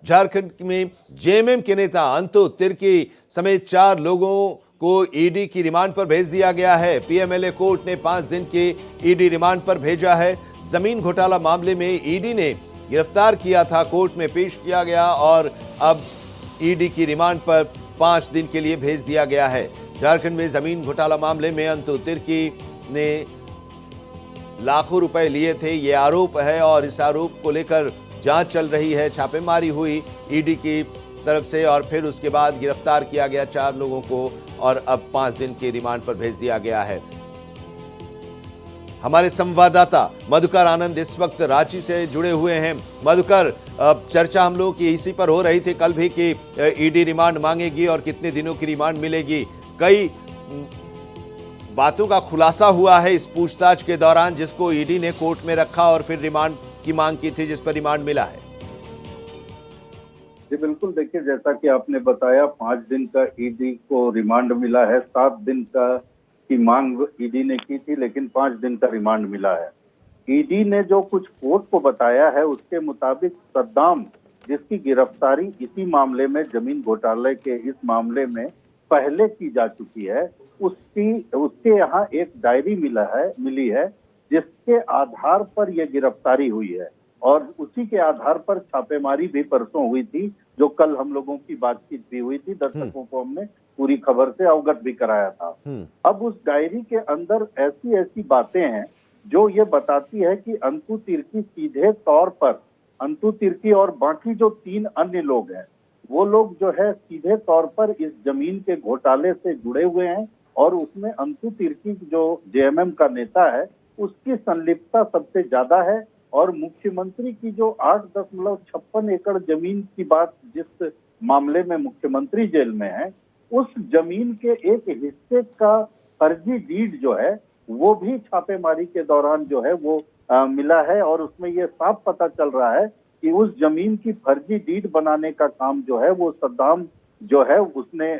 झारखंड में जेएमएम के नेता अंतु तिर्की समेत 4 लोगों को ईडी की रिमांड पर भेज दिया गया है। पीएमएलए कोर्ट ने 5 दिन के ईडी रिमांड पर भेजा है। जमीन घोटाला मामले में ईडी ने गिरफ्तार किया था, कोर्ट में पेश किया गया और अब ईडी की रिमांड पर 5 दिन के लिए भेज दिया गया है। झारखंड में जमीन घोटाला मामले में अंतु तिर्की ने लाखों रुपए लिए थे, ये आरोप है और इस आरोप को लेकर जांच चल रही है। छापेमारी हुई ईडी की तरफ से और फिर उसके बाद गिरफ्तार किया गया 4 लोगों को और अब 5 दिन के रिमांड पर भेज दिया गया है। हमारे संवाददाता मधुकर आनंद इस वक्त रांची से जुड़े हुए हैं। मधुकर, चर्चा हम लोग की इसी पर हो रही थी कल भी कि ईडी रिमांड मांगेगी और कितने दिनों की रिमांड मिलेगी। कई बातों का खुलासा हुआ है इस पूछताछ के दौरान, जिसको ईडी ने कोर्ट में रखा और फिर रिमांड की मांग की थी, जिस पर रिमांड मिला है। जी बिल्कुल, देखिए जैसा कि आपने बताया 5 दिन का ईडी को रिमांड मिला है। 7 दिन की मांग ईडी ने की थी, लेकिन 5 दिन का रिमांड मिला है। ईडी ने जो कुछ कोर्ट को बताया है उसके मुताबिक सद्दाम, जिसकी गिरफ्तारी इसी मामले में, जमीन घोटाले के इस मामले में पहले की जा चुकी है, उसके यहाँ एक डायरी मिली है जिसके आधार पर यह गिरफ्तारी हुई है और उसी के आधार पर छापेमारी भी परसों हुई थी, जो कल हम लोगों की बातचीत भी हुई थी। दर्शकों को हमने पूरी खबर से अवगत भी कराया था। अब उस डायरी के अंदर ऐसी ऐसी बातें हैं जो ये बताती है कि अंतु तिर्की सीधे तौर पर, अंतु तिर्की और बाकी जो 3 अन्य लोग हैं, वो लोग जो है सीधे तौर पर इस जमीन के घोटाले से जुड़े हुए हैं और उसमें अंतु तिर्की जो जेएमएम का नेता है उसकी संलिप्तता सबसे ज्यादा है। और मुख्यमंत्री की जो 8.56 एकड़ जमीन की बात, जिस मामले में मुख्यमंत्री जेल में है, उस जमीन के एक हिस्से का फर्जी डीड जो है वो भी छापेमारी के दौरान जो है वो मिला है और उसमें ये साफ पता चल रहा है कि उस जमीन की फर्जी डीड बनाने का काम जो है वो सद्दाम जो है उसने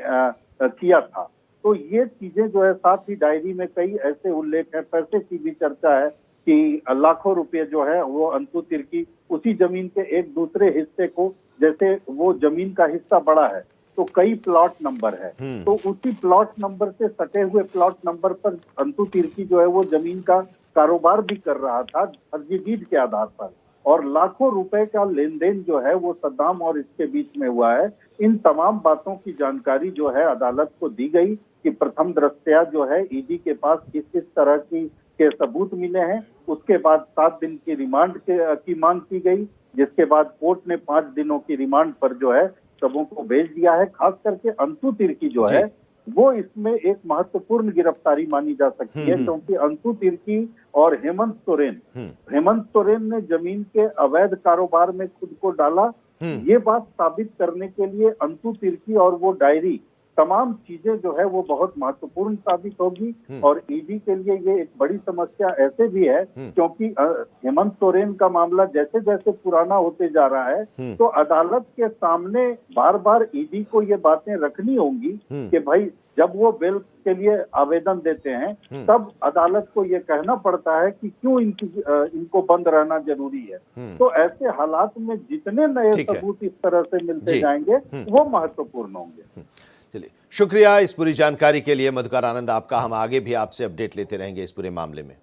किया था। तो ये चीजें जो है, साथ ही डायरी में कई ऐसे उल्लेख है, पैसे की भी चर्चा है कि लाखों रुपए जो है वो अंतु तिर्की उसी जमीन के एक दूसरे हिस्से को, जैसे वो जमीन का हिस्सा बड़ा है तो कई प्लॉट नंबर है, तो उसी प्लॉट नंबर से सटे हुए प्लॉट नंबर पर अंतु तिर्की जो है वो जमीन का कारोबार भी कर रहा था फर्जी डीड के आधार पर, और लाखों रुपए का लेन देन जो है वो सद्दाम और इसके बीच में हुआ है। इन तमाम बातों की जानकारी जो है अदालत को दी गई कि प्रथम दृष्टया जो है ईडी के पास इस तरह के सबूत मिले हैं। उसके बाद 7 दिन की रिमांड की मांग की गई, जिसके बाद कोर्ट ने 5 दिनों की रिमांड पर जो है सबों को भेज दिया है। खास करके अंतु तिर्की जो है वो इसमें एक महत्वपूर्ण गिरफ्तारी मानी जा सकती है, क्योंकि अंतु तिर्की और हेमंत सोरेन ने जमीन के अवैध कारोबार में खुद को डाला। ये बात साबित करने के लिए अंतु तिर्की और वो डायरी, तमाम चीजें जो है वो बहुत महत्वपूर्ण साबित होगी। और ईडी के लिए ये एक बड़ी समस्या ऐसे भी है क्योंकि हेमंत सोरेन का मामला जैसे जैसे पुराना होते जा रहा है तो अदालत के सामने बार बार ईडी को ये बातें रखनी होंगी कि भाई जब वो बेल के लिए आवेदन देते हैं तब अदालत को ये कहना पड़ता है कि क्यों इनको बंद रहना जरूरी है। तो ऐसे हालात में जितने नए सबूत इस तरह से मिलते जाएंगे वो महत्वपूर्ण होंगे। चलिए, शुक्रिया इस पूरी जानकारी के लिए मधुकर आनंद आपका। हम आगे भी आपसे अपडेट लेते रहेंगे इस पूरे मामले में।